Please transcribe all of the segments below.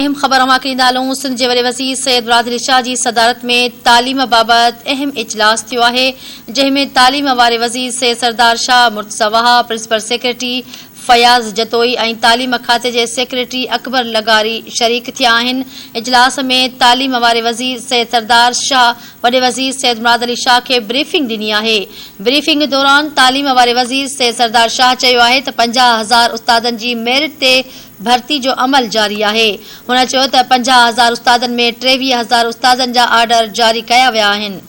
अहम ख़बर अवां खे ॾींदालूं। सिंध जे वॾे वज़ीर सैयद मुराद अली शाह जी सदारत में तालीम बाबति अहम इजलास थियो आहे, जंहिं में तालीम वारे वज़ीर सैयद सरदार शाह मुर्तज़ा वहाब, प्रिंसिपल सेक्रेटरी फयाज़ जतोई ऐं तालीम खाते जे सेक्रेटरी अकबर लगारी शरीक थिया आहिनि। इजलास में तालीम वारे वज़ीर सैयद सरदार शाह वॾे वज़ीर सैयद मुराद अली शाह खे ब्रीफिंग ॾिनी आहे। ब्रीफिंग दौरान तालीम वारे वज़ीर सैयद सरदार शाह चयो आहे त 50,000 उस्तादनि जी मेरिट ते भर्ती जो अमल जारी आहे। हुन चयो त 50,000 उस्तादनि में 23,000 उस्तादनि जा आर्डर जारी कया विया आहिनि।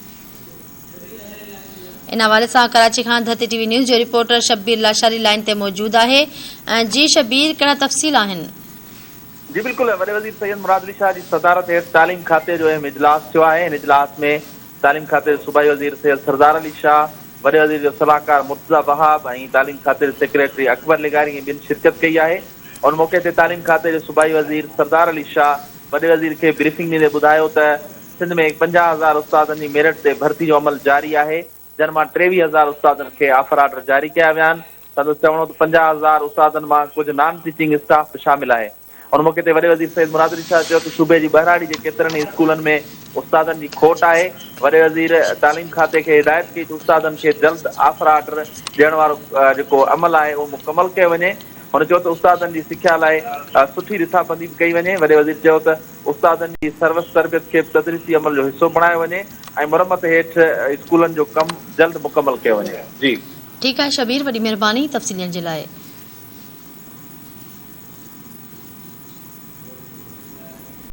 इन हवाले सां कराची खां धरती टीवी न्यूज़ जो रिपोर्टर शब्बीर लाशारी लाइन ते मौजूद आहे। जी शब्बीर, कहिड़ा तफ़सील आहिनि? जी बिल्कुल, वॾे वज़ीर सैयद मुराद अली शाह जी सदारत हेठि तालीम खाते जो अहम इजलास थियो आहे। इन इजलास में तालीम खाते जो सूबाई वज़ीर सैयद सरदार अली शाह, वॾे वज़ीर जो सलाहकार मुर्तज़ा वहाब ऐं तालीम खाते जो सेक्रेटरी अकबर लगारी ॿिनि शिरकत कई आहे। उन मौक़े ते तालीम खाते जो सूबाई वज़ीर सरदार अली शाह वॾे वज़ीर खे ब्रीफिंग ॾींदे ॿुधायो त सिंध में 50,000 उस्तादनि जी मेरिट ते भर्ती जो अमल जारी आहे, जंहिं मां 23,000 उस्तादनि खे ऑफर आर्डर जारी कया विया आहिनि। संदसि चवणो त 50,000 उस्तादनि मां कुझु नॉन टीचिंग स्टाफ शामिल आहे। उन मौक़े ते वॾे वज़ीर सैयद मुराद अली शाह चयो त सूबे जी ॿहिराड़ी जे केतिरनि ई स्कूलनि में उस्तादनि जी खोट आहे। वॾे वज़ीर तालीम खाते खे हिदायत कई त उस्तादनि खे जल्द ऑफर आर्डर ॾियण वारो जेको अमल आहे उहो मुकमल कयो वञे। हुन चयो त उस्तादनि जी सिख्या लाइ सुठी रिथाबंदी बि कई वञे। वॾे वज़ीर चयो त उस्तादनि जी सर्विस तरबियत खे तदरीसी अमल जो हिसो बणायो वञे ऐं मुरमत हेठि स्कूलनि जो कमु जल्द मुकमल कयो वञे। जी ठीकु आहे शबीर, वॾी महिरबानी तफ़सीलनि जे लाइ।